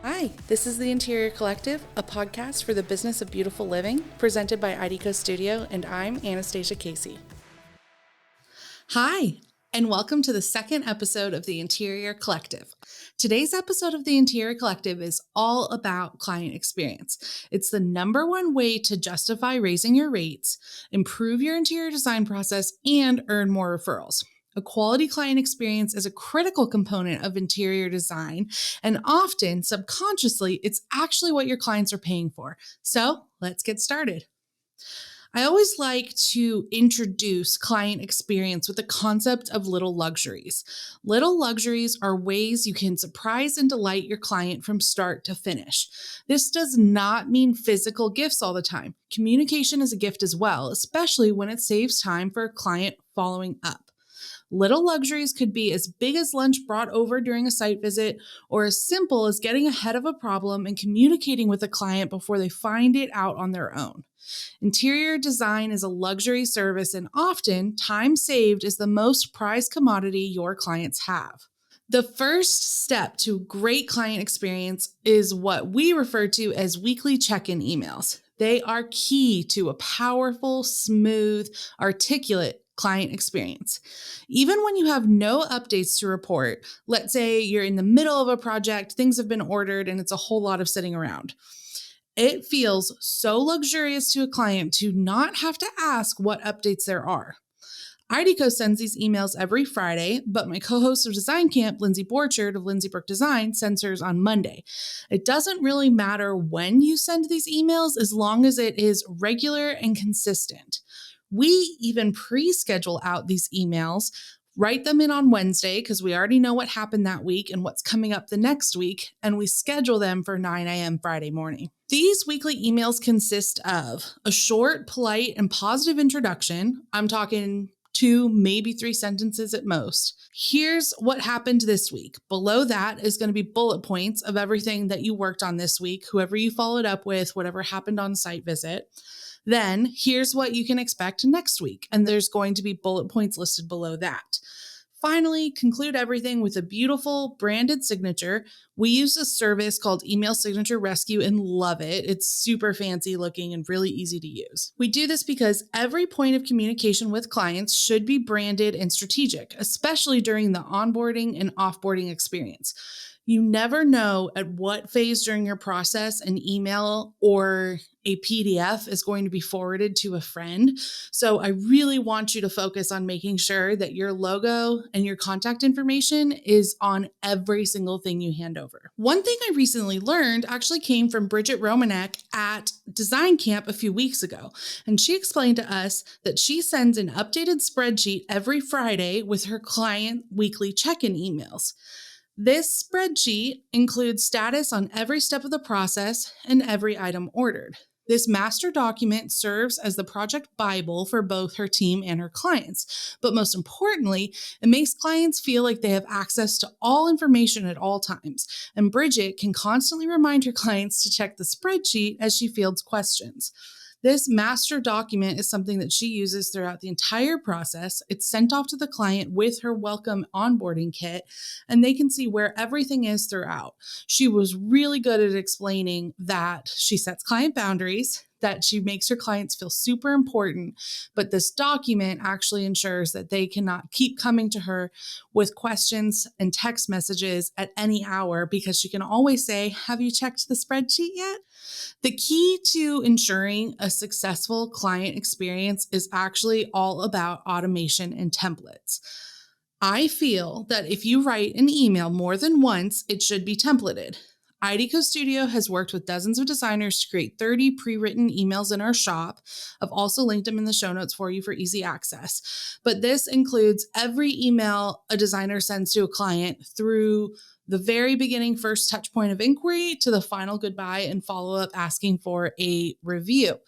Hi, this is the Interior Collective, a podcast for the business of beautiful living, presented by IDCO Studio, and I'm Anastasia Casey. Hi, and welcome to the second episode of the Interior Collective. Today's episode of the Interior Collective is all about client experience. It's the number one way to justify raising your rates, improve your interior design process, and earn more referrals. A quality client experience is a critical component of interior design, and often, subconsciously, it's actually what your clients are paying for. So let's get started. I always like to introduce client experience with the concept of little luxuries. Little luxuries are ways you can surprise and delight your client from start to finish. This does not mean physical gifts all the time. Communication is a gift as well, especially when it saves time for a client following up. Little luxuries could be as big as lunch brought over during a site visit, or as simple as getting ahead of a problem and communicating with a client before they find it out on their own. Interior design is a luxury service, and often time saved is the most prized commodity your clients have. The first step to great client experience is what we refer to as weekly check-in emails. They are key to a powerful, smooth, articulate client experience. Even when you have no updates to report, let's say you're in the middle of a project, things have been ordered, and it's a whole lot of sitting around. It feels so luxurious to a client to not have to ask what updates there are. IDCO sends these emails every Friday, but my co-host of Design Camp, Lindsay Borchard of Lindsay Brook Design, sends hers on Monday. It doesn't really matter when you send these emails as long as it is regular and consistent. We even pre-schedule out these emails, write them in on Wednesday because we already know what happened that week and what's coming up the next week, and we schedule them for 9 a.m. Friday morning. These weekly emails consist of a short, polite, and positive introduction. I'm talking 2, maybe 3 sentences at most. Here's what happened this week. Below that is going to be bullet points of everything that you worked on this week, whoever you followed up with, whatever happened on site visit. Then here's what you can expect next week. And there's going to be bullet points listed below that. Finally, conclude everything with a beautiful branded signature. We use a service called Email Signature Rescue and love it. It's super fancy looking and really easy to use. We do this because every point of communication with clients should be branded and strategic, especially during the onboarding and offboarding experience. You never know at what phase during your process an email or a PDF is going to be forwarded to a friend. So I really want you to focus on making sure that your logo and your contact information is on every single thing you hand over. One thing I recently learned actually came from Bridget Romanek at Design Camp a few weeks ago. And she explained to us that she sends an updated spreadsheet every Friday with her client weekly check-in emails. This spreadsheet includes status on every step of the process and every item ordered. This master document serves as the project Bible for both her team and her clients. But most importantly, it makes clients feel like they have access to all information at all times. And Bridget can constantly remind her clients to check the spreadsheet as she fields questions. This master document is something that she uses throughout the entire process. It's sent off to the client with her welcome onboarding kit, and they can see where everything is throughout. She was really good at explaining that she sets client boundaries, that she makes her clients feel super important, but this document actually ensures that they cannot keep coming to her with questions and text messages at any hour because she can always say, "Have you checked the spreadsheet yet?" The key to ensuring a successful client experience is actually all about automation and templates. I feel that if you write an email more than once, it should be templated. IDCO Studio has worked with dozens of designers to create 30 pre-written emails in our shop. I've also linked them in the show notes for you for easy access. But this includes every email a designer sends to a client through the very beginning first touch point of inquiry to the final goodbye and follow-up asking for a review.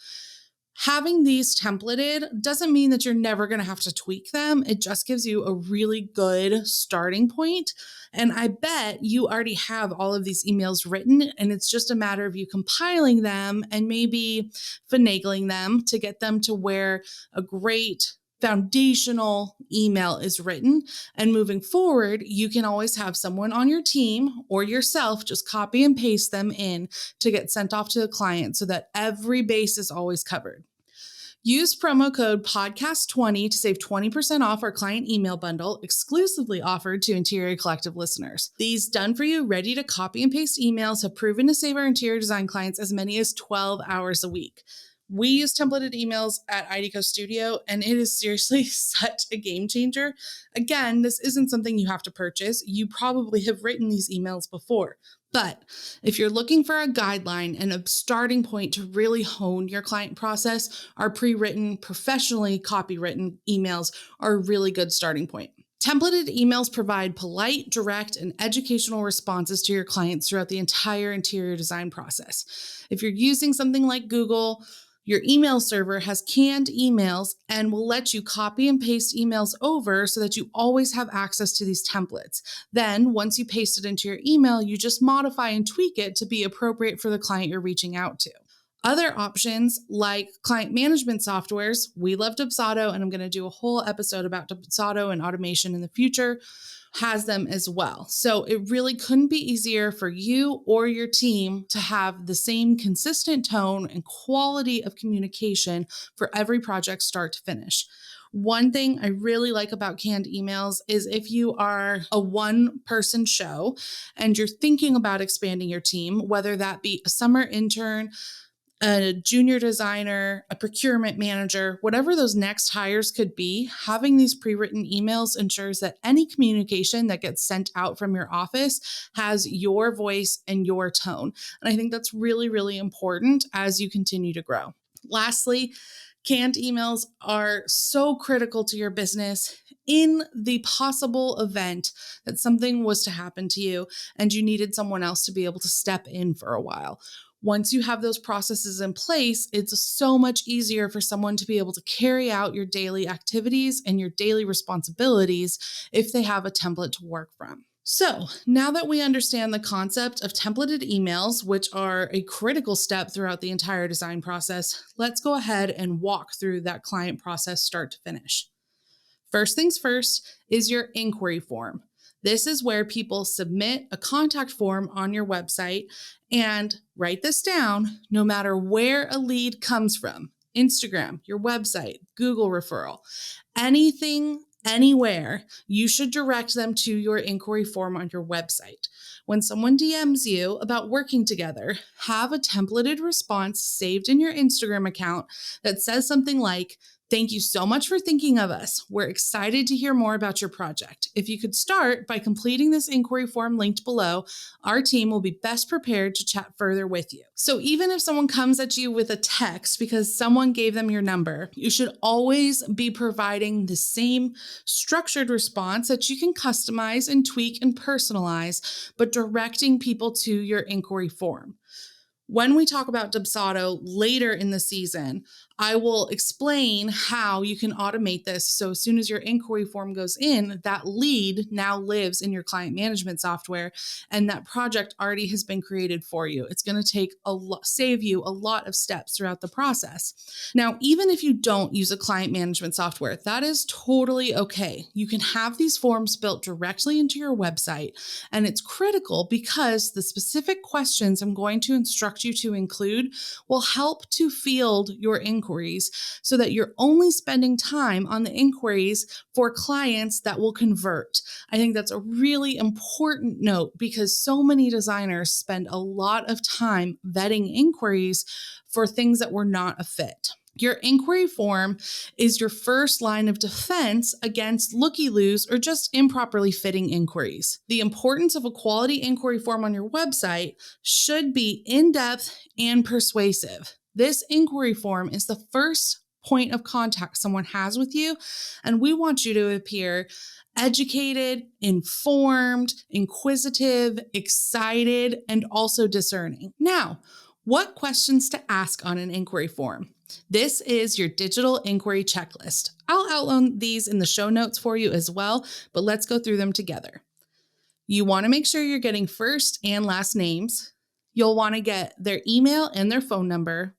Having these templated doesn't mean that you're never going to have to tweak them. It just gives you a really good starting point. And I bet you already have all of these emails written, and it's just a matter of you compiling them and maybe finagling them to get them to where a great foundational email is written. And moving forward, you can always have someone on your team or yourself just copy and paste them in to get sent off to the client so that every base is always covered. Use promo code podcast20 to save 20% off our client email bundle exclusively offered to Interior Collective listeners. These done-for-you, ready to copy and paste emails have proven to save our interior design clients as many as 12 hours a week. We use templated emails at IDCO Studio, and it is seriously such a game changer. Again, this isn't something you have to purchase. You probably have written these emails before. But if you're looking for a guideline and a starting point to really hone your client process, our pre-written, professionally copywritten emails are a really good starting point. Templated emails provide polite, direct, and educational responses to your clients throughout the entire interior design process. If you're using something like Google, your email server has canned emails and will let you copy and paste emails over so that you always have access to these templates. Then, once you paste it into your email, you just modify and tweak it to be appropriate for the client you're reaching out to. Other options like client management softwares, we love Dubsado, and I'm going to do a whole episode about Dubsado and automation in the future, has them as well. So it really couldn't be easier for you or your team to have the same consistent tone and quality of communication for every project start to finish. One thing I really like about canned emails is if you are a one-person show and you're thinking about expanding your team, whether that be a summer intern, a junior designer, a procurement manager, whatever those next hires could be, having these pre-written emails ensures that any communication that gets sent out from your office has your voice and your tone. And I think that's really, really important as you continue to grow. Lastly, canned emails are so critical to your business in the possible event that something was to happen to you and you needed someone else to be able to step in for a while. Once you have those processes in place, it's so much easier for someone to be able to carry out your daily activities and your daily responsibilities if they have a template to work from. So now that we understand the concept of templated emails, which are a critical step throughout the entire design process, let's go ahead and walk through that client process start to finish. First things first is your inquiry form. This is where people submit a contact form on your website, and write this down, no matter where a lead comes from, Instagram, your website, Google referral, anything, anywhere, you should direct them to your inquiry form on your website. When someone DMs you about working together, have a templated response saved in your Instagram account that says something like, "Thank you so much for thinking of us. We're excited to hear more about your project. If you could start by completing this inquiry form linked below, our team will be best prepared to chat further with you." So even if someone comes at you with a text because someone gave them your number, you should always be providing the same structured response that you can customize and tweak and personalize, but directing people to your inquiry form. When we talk about Dubsado later in the season, I will explain how you can automate this. So as soon as your inquiry form goes in, that lead now lives in your client management software, and that project already has been created for you. It's going to save you a lot of steps throughout the process. Now, even if you don't use a client management software, that is totally okay. You can have these forms built directly into your website, and it's critical because the specific questions I'm going to instruct you to include will help to field your inquiries so that you're only spending time on the inquiries for clients that will convert. I think that's a really important note because so many designers spend a lot of time vetting inquiries for things that were not a fit. Your inquiry form is your first line of defense against looky-loos or just improperly fitting inquiries. The importance of a quality inquiry form on your website should be in-depth and persuasive. This inquiry form is the first point of contact someone has with you, and we want you to appear educated, informed, inquisitive, excited, and also discerning. Now, what questions to ask on an inquiry form? This is your digital inquiry checklist. I'll outline these in the show notes for you as well, but let's go through them together. You want to make sure you're getting first and last names. You'll want to get their email and their phone number.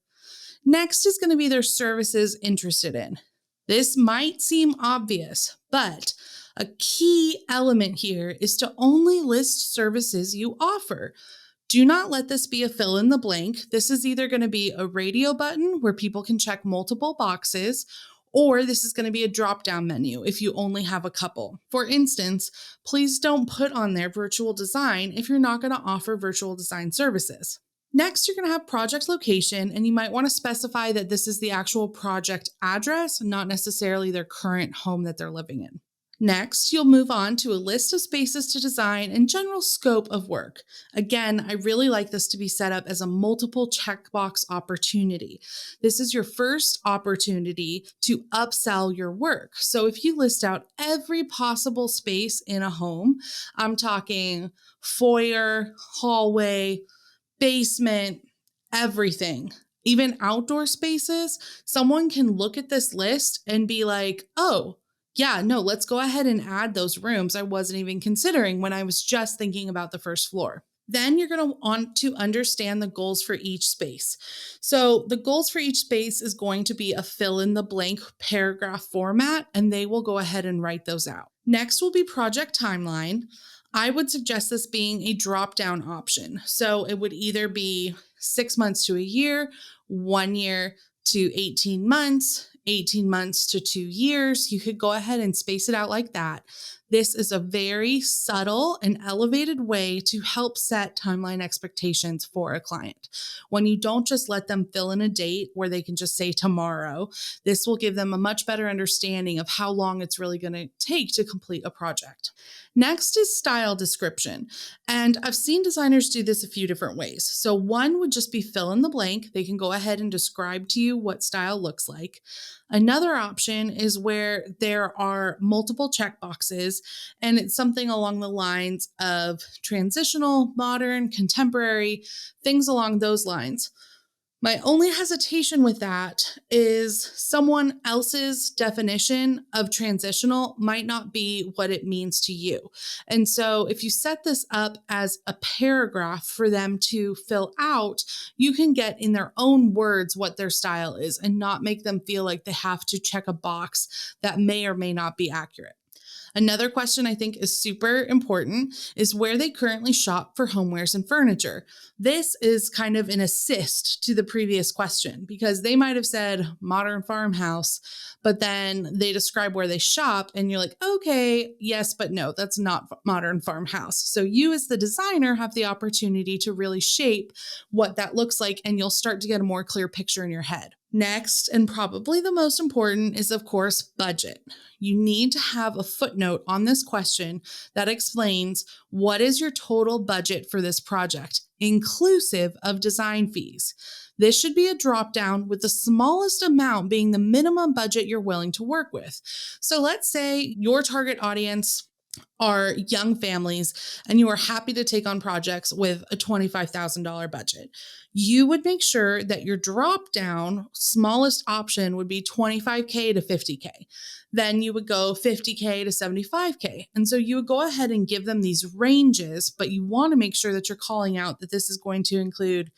Next is going to be their services interested in. This might seem obvious, but a key element here is to only list services you offer. Do not let this be a fill in the blank. This is either going to be a radio button where people can check multiple boxes, or this is going to be a drop down menu if you only have a couple. For instance, please don't put on there virtual design if you're not going to offer virtual design services. Next, you're going to have project location, and you might want to specify that this is the actual project address, not necessarily their current home that they're living in. Next, you'll move on to a list of spaces to design and general scope of work. Again, I really like this to be set up as a multiple checkbox opportunity. This is your first opportunity to upsell your work. So if you list out every possible space in a home, I'm talking foyer, hallway, basement, everything, even outdoor spaces, someone can look at this list and be like, oh, yeah, no, let's go ahead and add those rooms I wasn't even considering when I was just thinking about the first floor. Then you're going to want to understand the goals for each space. So the goals for each space is going to be a fill in the blank paragraph format, and they will go ahead and write those out. Next will be project timeline. I would suggest this being a drop-down option. So it would either be 6 months to a year, 1 year to 18 months, 18 months to 2 years. You could go ahead and space it out like that. This is a very subtle and elevated way to help set timeline expectations for a client. When you don't just let them fill in a date where they can just say tomorrow, this will give them a much better understanding of how long it's really going to take to complete a project. Next is style description. And I've seen designers do this a few different ways. So one would just be fill in the blank. They can go ahead and describe to you what style looks like. Another option is where there are multiple checkboxes, and it's something along the lines of transitional, modern, contemporary, things along those lines. My only hesitation with that is someone else's definition of transitional might not be what it means to you. And so if you set this up as a paragraph for them to fill out, you can get in their own words what their style is and not make them feel like they have to check a box that may or may not be accurate. Another question I think is super important is where they currently shop for homewares and furniture. This is kind of an assist to the previous question because they might have said modern farmhouse, but then they describe where they shop and you're like, okay, yes, but no, that's not modern farmhouse. So you as the designer have the opportunity to really shape what that looks like, and you'll start to get a more clear picture in your head. Next, and probably the most important, is of course, budget. You need to have a footnote on this question that explains what is your total budget for this project, inclusive of design fees. This should be a drop down with the smallest amount being the minimum budget you're willing to work with. So let's say your target audience are young families and you are happy to take on projects with a $25,000 budget. You would make sure that your drop down smallest option would be $25K to $50K. Then you would go $50K to $75K. And so you would go ahead and give them these ranges, but you want to make sure that you're calling out that this is going to include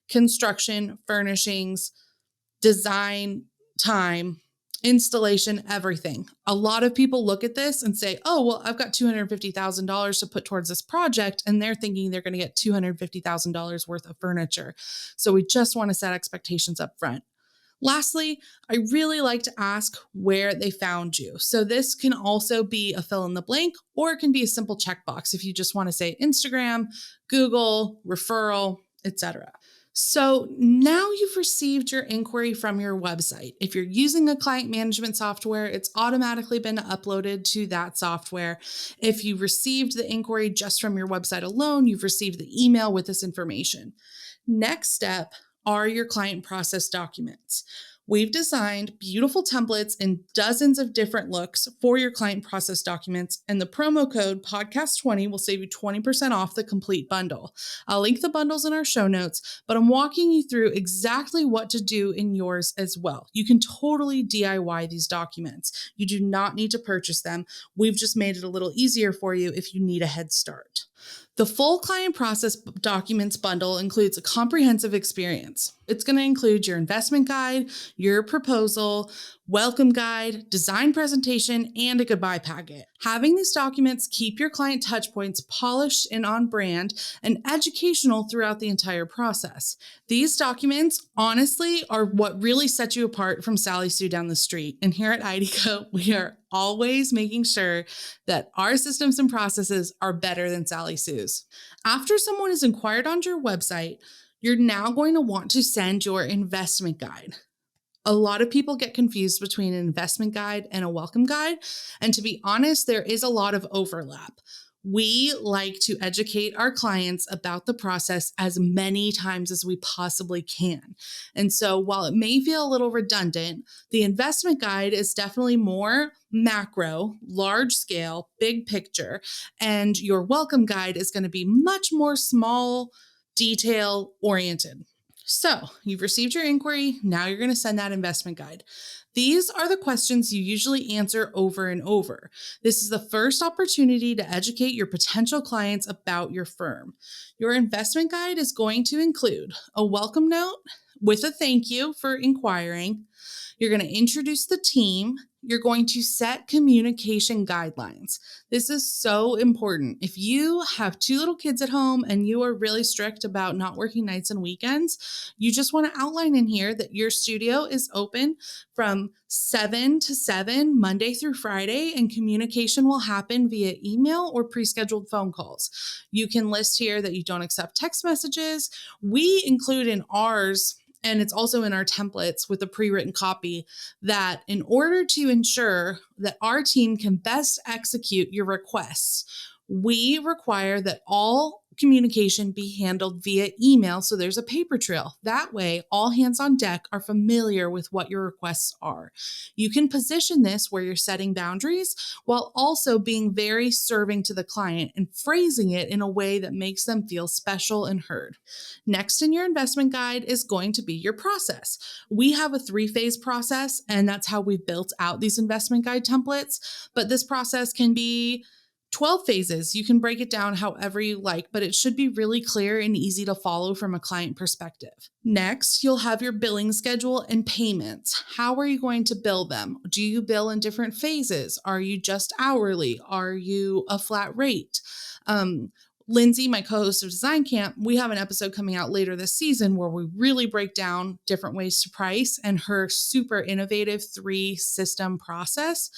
construction, furnishings, design, time, installation, everything. A lot of people look at this and say, oh, well, I've got $250,000 to put towards this project. And they're thinking they're going to get $250,000 worth of furniture. So we just want to set expectations up front. Lastly, I really like to ask where they found you. So this can also be a fill in the blank, or it can be a simple checkbox if you just want to say Instagram, Google, referral, etc. So now you've received your inquiry from your website. If you're using a client management software, it's automatically been uploaded to that software. If you received the inquiry just from your website alone, you've received the email with this information. Next step are your client process documents. We've designed beautiful templates in dozens of different looks for your client process documents, and the promo code podcast20 will save you 20% off the complete bundle. I'll link the bundles in our show notes, but I'm walking you through exactly what to do in yours as well. You can totally DIY these documents. You do not need to purchase them. We've just made it a little easier for you if you need a head start. The full client process documents bundle includes a comprehensive experience. It's going to include your investment guide, your proposal, welcome guide, design presentation, and a goodbye packet. Having these documents keep your client touchpoints polished and on brand and educational throughout the entire process. These documents, honestly, are what really set you apart from Sally Sue down the street. And here at IDECO, we are always making sure that our systems and processes are better than Sally Sue's. After someone has inquired on your website, you're now going to want to send your investment guide. A lot of people get confused between an investment guide and a welcome guide. And to be honest, there is a lot of overlap. We like to educate our clients about the process as many times as we possibly can. And so while it may feel a little redundant, the investment guide is definitely more macro, large scale, big picture. And your welcome guide is going to be much more small, detail oriented. So you've received your inquiry. Now you're going to send that investment guide. These are the questions you usually answer over and over. This is the first opportunity to educate your potential clients about your firm. Your investment guide is going to include a welcome note with a thank you for inquiring. You're going to introduce the team. You're going to set communication guidelines. This is so important. If you have 2 little kids at home and you are really strict about not working nights and weekends, you just want to outline in here that your studio is open from 7 to 7, Monday through Friday, and communication will happen via email or pre-scheduled phone calls. You can list here that you don't accept text messages. We include in ours, and it's also in our templates with a pre-written copy, that in order to ensure that our team can best execute your requests, we require that all communication be handled via email, so there's a paper trail. That way, all hands on deck are familiar with what your requests are. You can position this where you're setting boundaries while also being very serving to the client and phrasing it in a way that makes them feel special and heard. Next in your investment guide is going to be your process. We have a 3-phase process, and that's how we've built out these investment guide templates, but this process can be 12 phases. You can break it down however you like, but it should be really clear and easy to follow from a client perspective. Next, you'll have your billing schedule and payments. How are you going to bill them? Do you bill in different phases? Are you just hourly? Are you a flat rate? Lindsay, my co-host of Design Camp, we have an episode coming out later this season where we really break down different ways to price, and her super innovative 3-system process.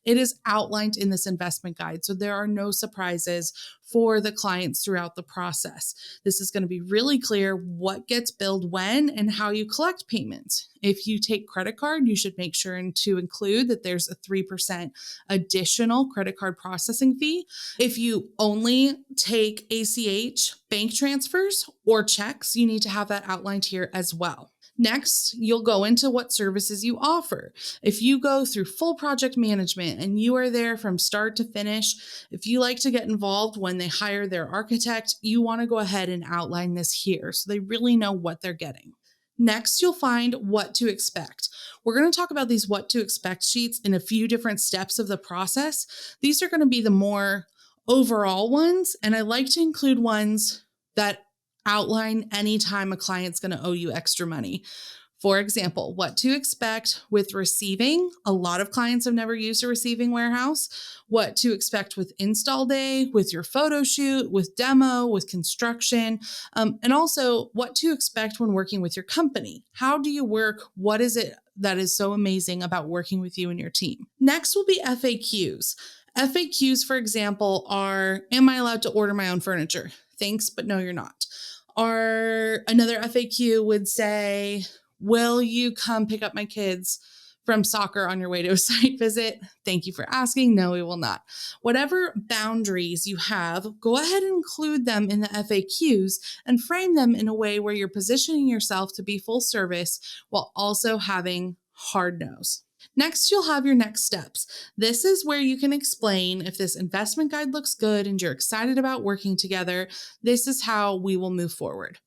It is outlined in this investment guide, so there are no surprises for the clients throughout the process. This is going to be really clear what gets billed when and how you collect payments. If you take credit card, you should make sure to include that there's a 3% additional credit card processing fee. If you only take ACH, bank transfers, or checks, you need to have that outlined here as well. Next, you'll go into what services you offer. If you go through full project management and you are there from start to finish, if you like to get involved when they hire their architect, you want to go ahead and outline this here so they really know what they're getting. Next, you'll find what to expect. We're going to talk about these what to expect sheets in a few different steps of the process. These are going to be the more overall ones, and I like to include ones that outline anytime a client's going to owe you extra money. For example, what to expect with receiving. A lot of clients have never used a receiving warehouse. What to expect with install day, with your photo shoot, with demo, with construction, and also what to expect when working with your company. How do you work? What is it that is so amazing about working with you and your team? Next will be FAQs. FAQs, for example, are, am I allowed to order my own furniture? Thanks, but no, you're not. Or another FAQ would say, will you come pick up my kids from soccer on your way to a site visit? Thank you for asking. No, we will not. Whatever boundaries you have, go ahead and include them in the FAQs and frame them in a way where you're positioning yourself to be full service while also having hard nose. Next, you'll have your next steps. This is where you can explain if this investment guide looks good and you're excited about working together. This is how we will move forward.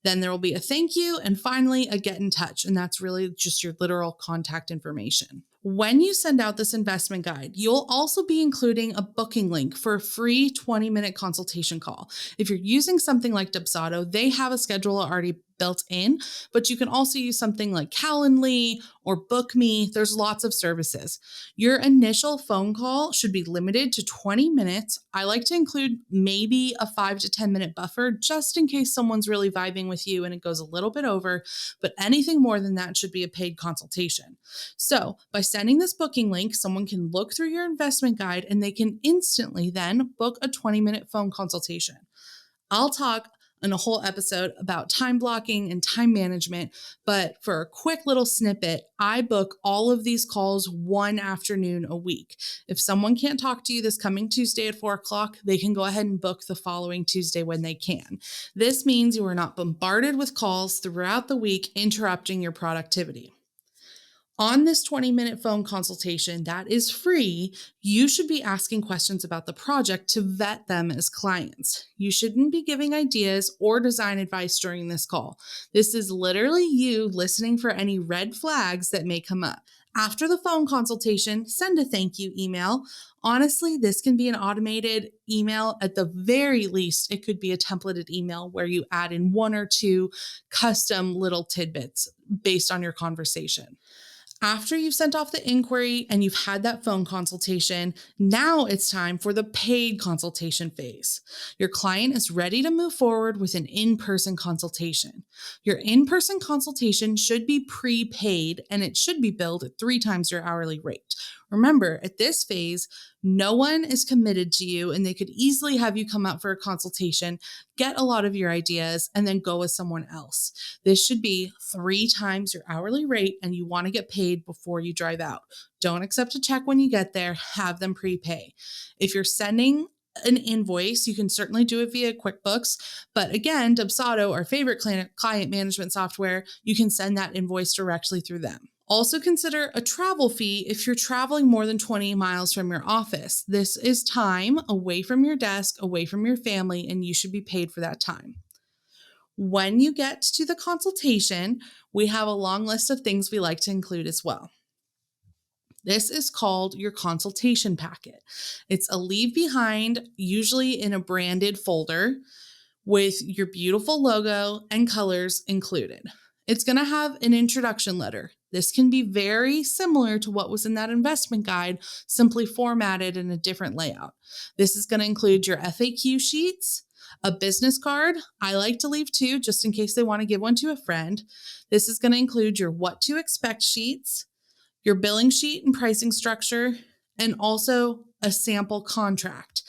Then there will be a thank you, and finally a get in touch, and that's really just your literal contact information. When you send out this investment guide, you'll also be including a booking link for a free 20-minute consultation call. If you're using something like Dubsado, they have a schedule already built in, but you can also use something like Calendly or BookMe. There's lots of services. Your initial phone call should be limited to 20 minutes. I like to include maybe a 5 to 10 minute buffer just in case someone's really vibing with you and it goes a little bit over, but anything more than that should be a paid consultation. So by sending this booking link, someone can look through your investment guide and they can instantly then book a 20-minute phone consultation. I'll talk in a whole episode about time blocking and time management, but for a quick little snippet, I book all of these calls one afternoon a week. If someone can't talk to you this coming Tuesday at 4 o'clock, they can go ahead and book the following Tuesday when they can. This means you are not bombarded with calls throughout the week, interrupting your productivity. On this 20-minute phone consultation that is free, you should be asking questions about the project to vet them as clients. You shouldn't be giving ideas or design advice during this call. This is literally you listening for any red flags that may come up. After the phone consultation, send a thank you email. Honestly, this can be an automated email. At the very least, it could be a templated email where you add in one or two custom little tidbits based on your conversation. After you've sent off the inquiry and you've had that phone consultation, now it's time for the paid consultation phase. Your client is ready to move forward with an in-person consultation. Your in-person consultation should be prepaid and it should be billed at 3 times your hourly rate. Remember, at this phase, no one is committed to you and they could easily have you come out for a consultation, get a lot of your ideas, and then go with someone else. This should be 3 times your hourly rate and you want to get paid before you drive out. Don't accept a check when you get there, have them prepay. If you're sending an invoice, you can certainly do it via QuickBooks, but again, Dubsado, our favorite client management software, you can send that invoice directly through them. Also consider a travel fee if you're traveling more than 20 miles from your office. This is time away from your desk, away from your family, and you should be paid for that time. When you get to the consultation, we have a long list of things we like to include as well. This is called your consultation packet. It's a leave behind, usually in a branded folder with your beautiful logo and colors included. It's going to have an introduction letter. This can be very similar to what was in that investment guide, simply formatted in a different layout. This is going to include your FAQ sheets, a business card. I like to leave 2 just in case they want to give one to a friend. This is going to include your what to expect sheets, your billing sheet and pricing structure, and also a sample contract.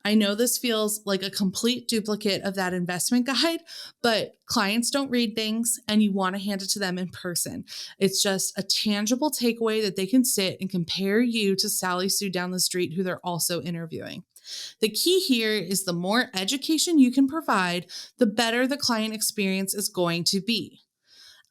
I know this feels like a complete duplicate of that investment guide, but clients don't read things and you want to hand it to them in person. It's just a tangible takeaway that they can sit and compare you to Sally Sue down the street who they're also interviewing. The key here is the more education you can provide, the better the client experience is going to be.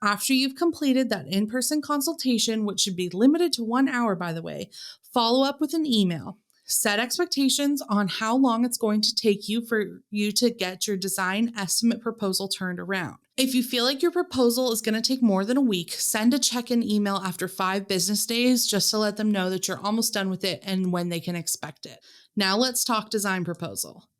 After you've completed that in-person consultation, which should be limited to 1 hour, by the way, follow up with an email. Set expectations on how long it's going to take you for you to get your design estimate proposal turned around. If you feel like your proposal is going to take more than a week, send a check-in email after 5 business days just to let them know that you're almost done with it and when they can expect it. Now let's talk design proposal.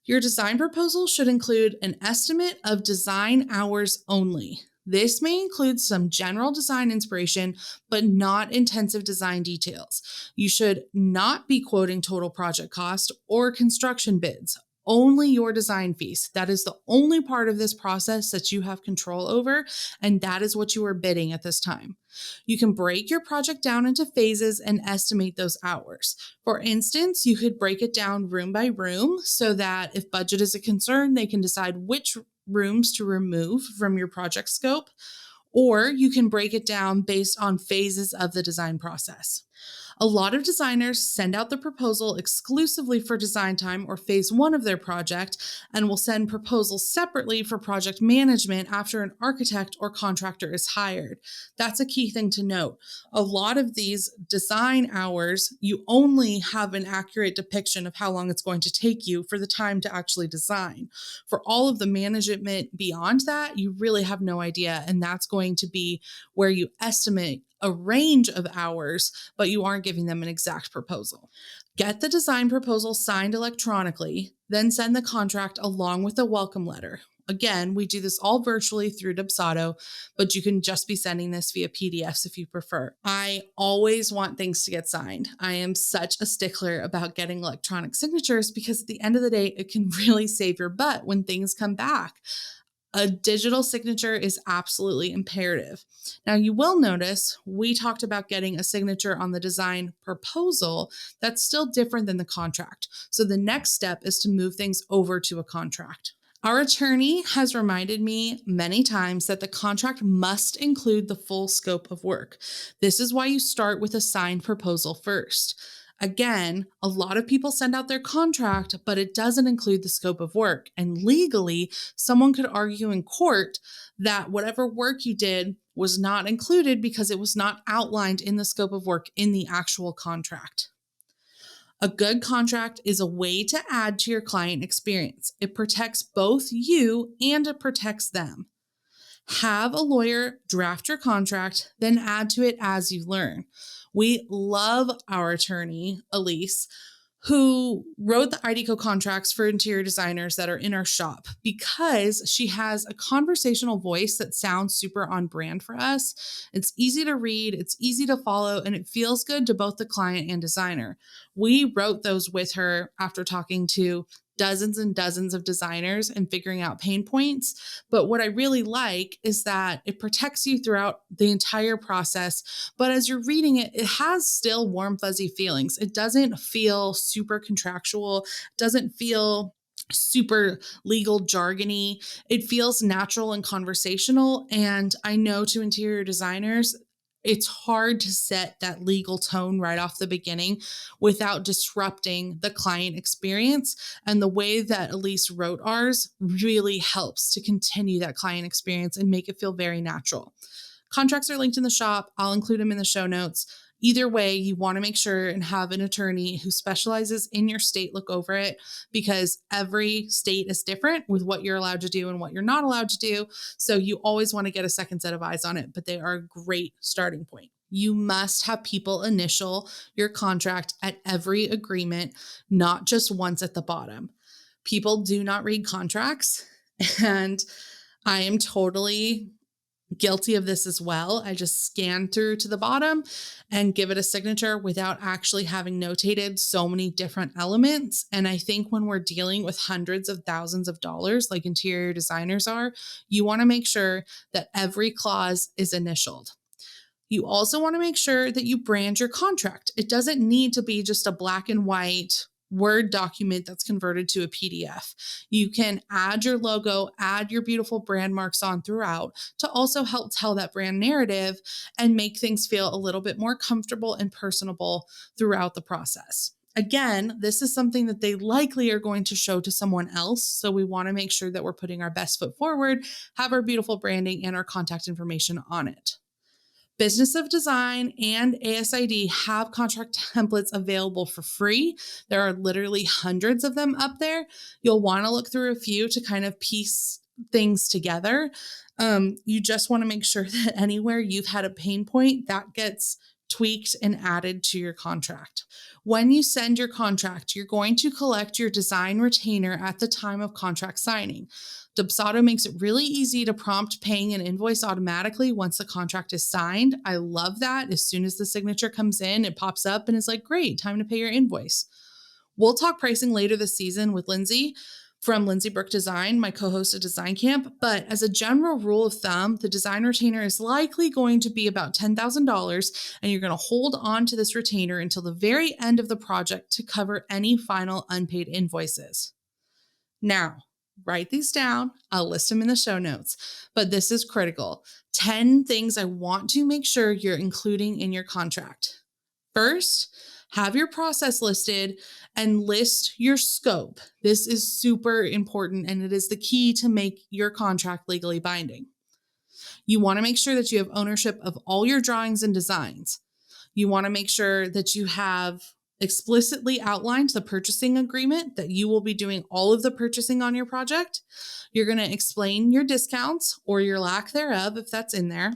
Your design proposal should include an estimate of design hours only. This may include some general design inspiration, but not intensive design details. You should not be quoting total project cost or construction bids, only your design fees. That is the only part of this process that you have control over, and that is what you are bidding at this time. You can break your project down into phases and estimate those hours. For instance, you could break it down room by room so that if budget is a concern, they can decide which rooms to remove from your project scope, or you can break it down based on phases of the design process. A lot of designers send out the proposal exclusively for design time or phase 1 of their project and will send proposals separately for project management after an architect or contractor is hired. That's a key thing to note. A lot of these design hours, you only have an accurate depiction of how long it's going to take you for the time to actually design. For all of the management beyond that, you really have no idea, and that's going to be where you estimate a range of hours, but you aren't giving them an exact proposal. Get the design proposal signed electronically, then send the contract along with a welcome letter. Again, we do this all virtually through Dubsado, but you can just be sending this via PDFs if you prefer. I always want things to get signed. I am such a stickler about getting electronic signatures because at the end of the day, it can really save your butt when things come back. A digital signature is absolutely imperative. Now, you will notice we talked about getting a signature on the design proposal. That's still different than the contract. So the next step is to move things over to a contract. Our attorney has reminded me many times that the contract must include the full scope of work. This is why you start with a signed proposal first. Again, a lot of people send out their contract, but it doesn't include the scope of work. And legally, someone could argue in court that whatever work you did was not included because it was not outlined in the scope of work in the actual contract. A good contract is a way to add to your client experience. It protects both you and it protects them. Have a lawyer draft your contract, then add to it as you learn. We love our attorney, Elise, who wrote the IDECO contracts for interior designers that are in our shop because she has a conversational voice that sounds super on brand for us. It's easy to read, it's easy to follow, and it feels good to both the client and designer. We wrote those with her after talking to dozens and dozens of designers and figuring out pain points. But what I really like is that it protects you throughout the entire process. But as you're reading it, it has still warm, fuzzy feelings. It doesn't feel super contractual, doesn't feel super legal jargony. It feels natural and conversational. And I know to interior designers, it's hard to set that legal tone right off the beginning without disrupting the client experience. And the way that Elise wrote ours really helps to continue that client experience and make it feel very natural. Contracts are linked in the shop. I'll include them in the show notes. Either way, you want to make sure and have an attorney who specializes in your state look over it because every state is different with what you're allowed to do and what you're not allowed to do. So you always want to get a second set of eyes on it, but they are a great starting point. You must have people initial your contract at every agreement, not just once at the bottom. People do not read contracts, and I am totally guilty of this as well. I just scan through to the bottom and give it a signature without actually having notated so many different elements. And I think when we're dealing with hundreds of thousands of dollars, like interior designers are, you want to make sure that every clause is initialed. You also want to make sure that you brand your contract. It doesn't need to be just a black and white Word document that's converted to a PDF. You can add your logo, add your beautiful brand marks on throughout to also help tell that brand narrative and make things feel a little bit more comfortable and personable throughout the process. Again, this is something that they likely are going to show to someone else. So we want to make sure that we're putting our best foot forward, have our beautiful branding and our contact information on it. Business of Design and ASID have contract templates available for free. There are literally hundreds of them up there. You'll want to look through a few to kind of piece things together. You just want to make sure that anywhere you've had a pain point, that gets tweaked and added to your contract. When you send your contract, you're going to collect your design retainer at the time of contract signing. Dubsado makes it really easy to prompt paying an invoice automatically once the contract is signed. I love that. As soon as the signature comes in, it pops up and it's like, great, time to pay your invoice. We'll talk pricing later this season with Lindsay from Lindsay Brook Design, my co-host at Design Camp. But as a general rule of thumb, the design retainer is likely going to be about $10,000, and you're going to hold on to this retainer until the very end of the project to cover any final unpaid invoices. Now, write these down. I'll list them in the show notes, but this is critical. 10 things I want to make sure you're including in your contract. First, have your process listed and list your scope. This is super important, and it is the key to make your contract legally binding. You want to make sure that you have ownership of all your drawings and designs. You want to make sure that you have explicitly outlined the purchasing agreement, that you will be doing all of the purchasing on your project. You're going to explain your discounts or your lack thereof, if that's in there.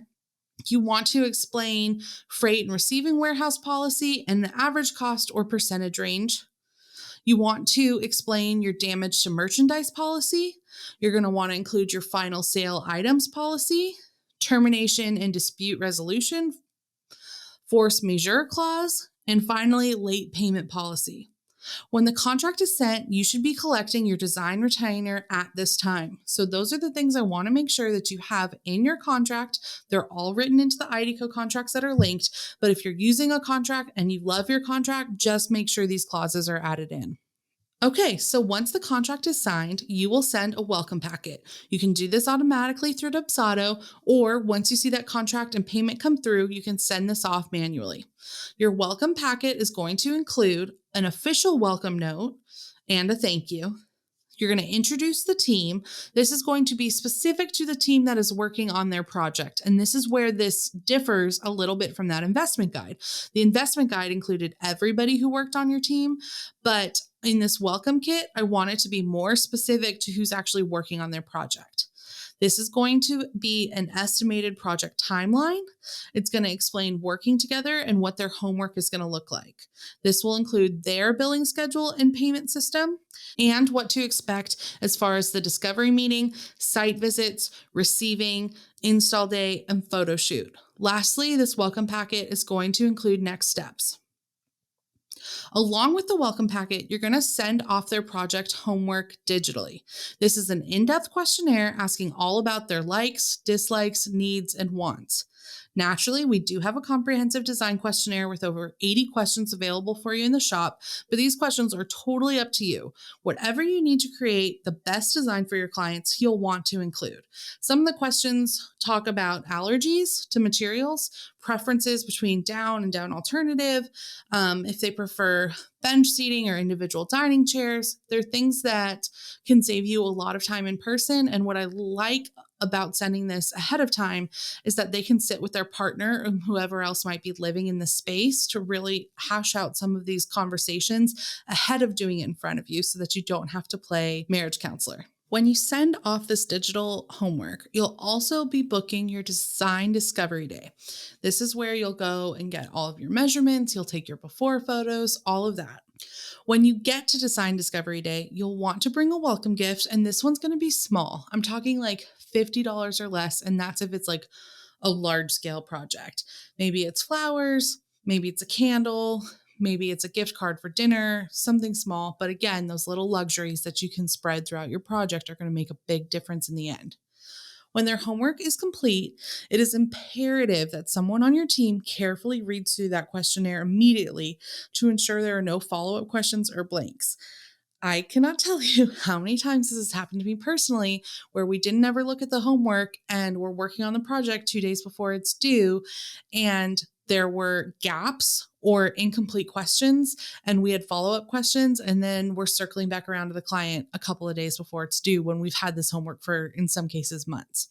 You want to explain freight and receiving warehouse policy and the average cost or percentage range. You want to explain your damage to merchandise policy. You're going to want to include your final sale items policy, termination and dispute resolution, force majeure clause, and finally, late payment policy. When the contract is sent, you should be collecting your design retainer at this time. So those are the things I want to make sure that you have in your contract. They're all written into the IDCO contracts that are linked. But if you're using a contract and you love your contract, just make sure these clauses are added in. Okay, so once the contract is signed, you will send a welcome packet. You can do this automatically through Dubsado, or once you see that contract and payment come through, you can send this off manually. Your welcome packet is going to include an official welcome note and a thank you. You're going to introduce the team. This is going to be specific to the team that is working on their project. And this is where this differs a little bit from that investment guide. The investment guide included everybody who worked on your team, but in this welcome kit, I want it to be more specific to who's actually working on their project. This is going to be an estimated project timeline. It's going to explain working together and what their homework is going to look like. This will include their billing schedule and payment system and what to expect as far as the discovery meeting, site visits, receiving, install day, and photo shoot. Lastly, this welcome packet is going to include next steps. Along with the welcome packet, you're going to send off their project homework digitally. This is an in-depth questionnaire asking all about their likes, dislikes, needs, and wants. Naturally, we do have a comprehensive design questionnaire with over 80 questions available for you in the shop, but these questions are totally up to you. Whatever you need to create the best design for your clients, you'll want to include. Some of the questions talk about allergies to materials, preferences between down and down alternative, if they prefer bench seating or individual dining chairs. They're things that can save you a lot of time in person. And what I like about sending this ahead of time is that they can sit with their partner and whoever else might be living in the space to really hash out some of these conversations ahead of doing it in front of you so that you don't have to play marriage counselor. When you send off this digital homework, you'll also be booking your design discovery day. This is where you'll go and get all of your measurements, you'll take your before photos, all of that. When you get to design discovery day, you'll want to bring a welcome gift, and this one's going to be small. I'm talking like $50 or less, and that's if it's like a large scale project. Maybe it's flowers, maybe it's a candle, maybe it's a gift card for dinner, something small. But again, those little luxuries that you can spread throughout your project are going to make a big difference in the end. When their homework is complete, it is imperative that someone on your team carefully reads through that questionnaire immediately to ensure there are no follow-up questions or blanks. I cannot tell you how many times this has happened to me personally, where we didn't ever look at the homework and we're working on the project 2 days before it's due, and there were gaps or incomplete questions, and we had follow-up questions, and then we're circling back around to the client a couple of days before it's due when we've had this homework for, in some cases, months.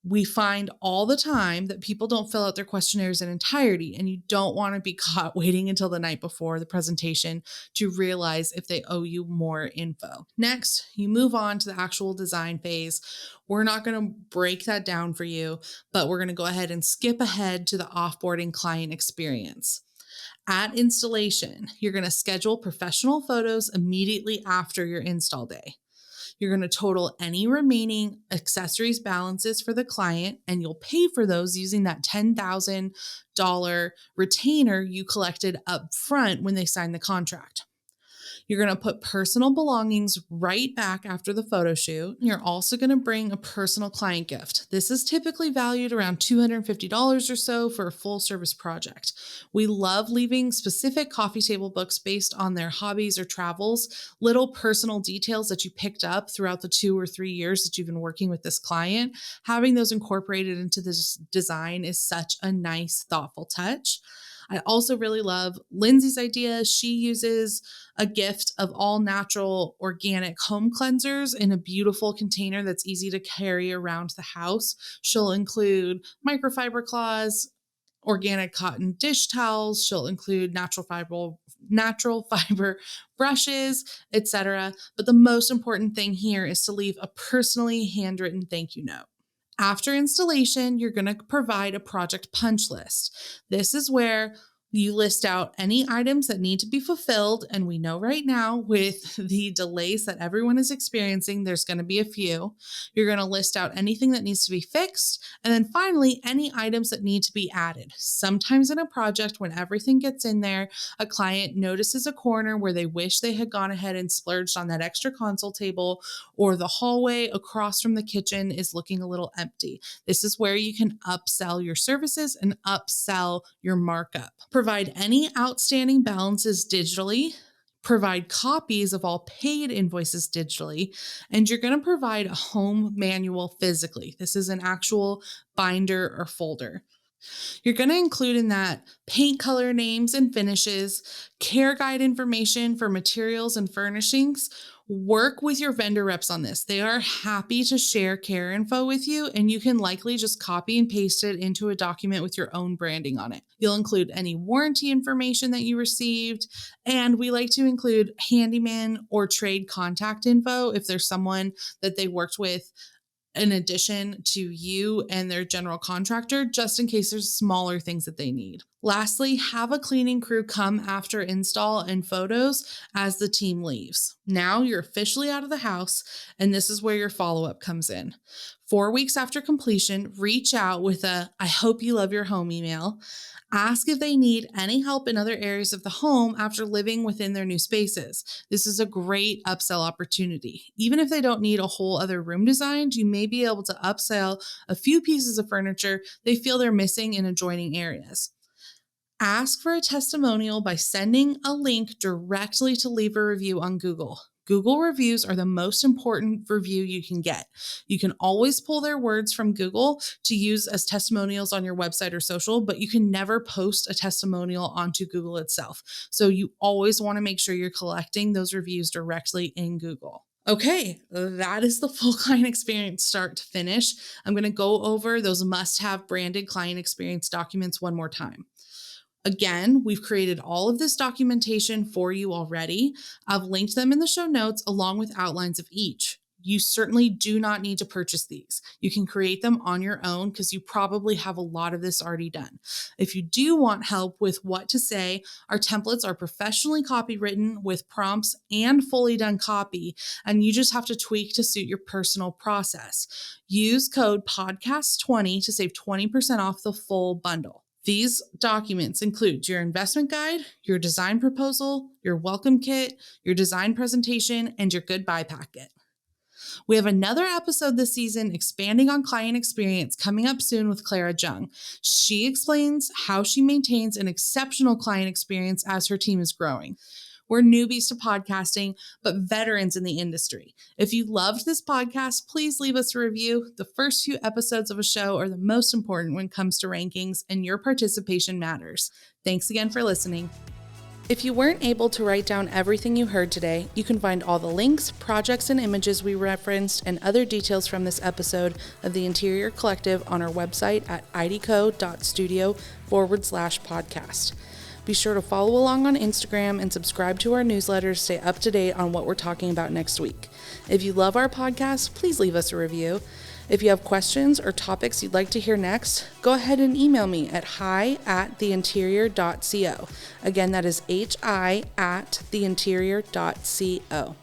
We find all the time that people don't fill out their questionnaires in entirety, and you don't want to be caught waiting until the night before the presentation to realize if they owe you more info. Next, you move on to the actual design phase. We're not going to break that down for you, but we're going to go ahead and skip ahead to the offboarding client experience. At installation, you're going to schedule professional photos immediately after your install day. You're going to total any remaining accessories balances for the client, and you'll pay for those using that $10,000 retainer you collected up front when they signed the contract. You're going to put personal belongings right back after the photo shoot. You're also going to bring a personal client gift. This is typically valued around $250 or so for a full service project. We love leaving specific coffee table books based on their hobbies or travels, little personal details that you picked up throughout the 2 or 3 years that you've been working with this client. Having those incorporated into this design is such a nice, thoughtful touch. I also really love Lindsay's idea. She uses a gift of all natural organic home cleansers in a beautiful container that's easy to carry around the house. She'll include microfiber cloths, organic cotton dish towels. She'll include natural fiber brushes, etc. But the most important thing here is to leave a personally handwritten thank you note. After installation, you're going to provide a project punch list. This is where you list out any items that need to be fulfilled. And we know right now with the delays that everyone is experiencing, there's going to be a few. You're going to list out anything that needs to be fixed. And then finally, any items that need to be added. Sometimes in a project, when everything gets in there, a client notices a corner where they wish they had gone ahead and splurged on that extra console table, or the hallway across from the kitchen is looking a little empty. This is where you can upsell your services and upsell your markup. Provide any outstanding balances digitally, provide copies of all paid invoices digitally, and you're going to provide a home manual physically. This is an actual binder or folder. You're going to include in that paint color names and finishes, care guide information for materials and furnishings. Work with your vendor reps on this. They are happy to share care info with you, and you can likely just copy and paste it into a document with your own branding on it. You'll include any warranty information that you received, and we like to include handyman or trade contact info if there's someone that they worked with in addition to you and their general contractor, just in case there's smaller things that they need. Lastly, have a cleaning crew come after install and photos as the team leaves. Now you're officially out of the house, and this is where your follow-up comes in. 4 weeks after completion, reach out with a "I hope you love your home" email. Ask if they need any help in other areas of the home after living within their new spaces. This is a great upsell opportunity. Even if they don't need a whole other room designed, you may be able to upsell a few pieces of furniture they feel they're missing in adjoining areas. Ask for a testimonial by sending a link directly to leave a review on Google. Google reviews are the most important review you can get. You can always pull their words from Google to use as testimonials on your website or social, but you can never post a testimonial onto Google itself. So you always want to make sure you're collecting those reviews directly in Google. Okay, that is the full client experience start to finish. I'm going to go over those must-have branded client experience documents one more time. Again, we've created all of this documentation for you already. I've linked them in the show notes along with outlines of each. You certainly do not need to purchase these. You can create them on your own because you probably have a lot of this already done. If you do want help with what to say, our templates are professionally copywritten with prompts and fully done copy, and you just have to tweak to suit your personal process. Use code podcast20 to save 20% off the full bundle. These documents include your investment guide, your design proposal, your welcome kit, your design presentation, and your goodbye packet. We have another episode this season expanding on client experience coming up soon with Clara Jung. She explains how she maintains an exceptional client experience as her team is growing. We're newbies to podcasting, but veterans in the industry. If you loved this podcast, please leave us a review. The first few episodes of a show are the most important when it comes to rankings, and your participation matters. Thanks again for listening. If you weren't able to write down everything you heard today, you can find all the links, projects, and images we referenced and other details from this episode of the Interior Collective on our website at idco.studio/podcast. Be sure to follow along on Instagram and subscribe to our newsletter to stay up to date on what we're talking about next week. If you love our podcast, please leave us a review. If you have questions or topics you'd like to hear next, go ahead and email me at hi@theinterior.co. Again, that is hi@theinterior.co.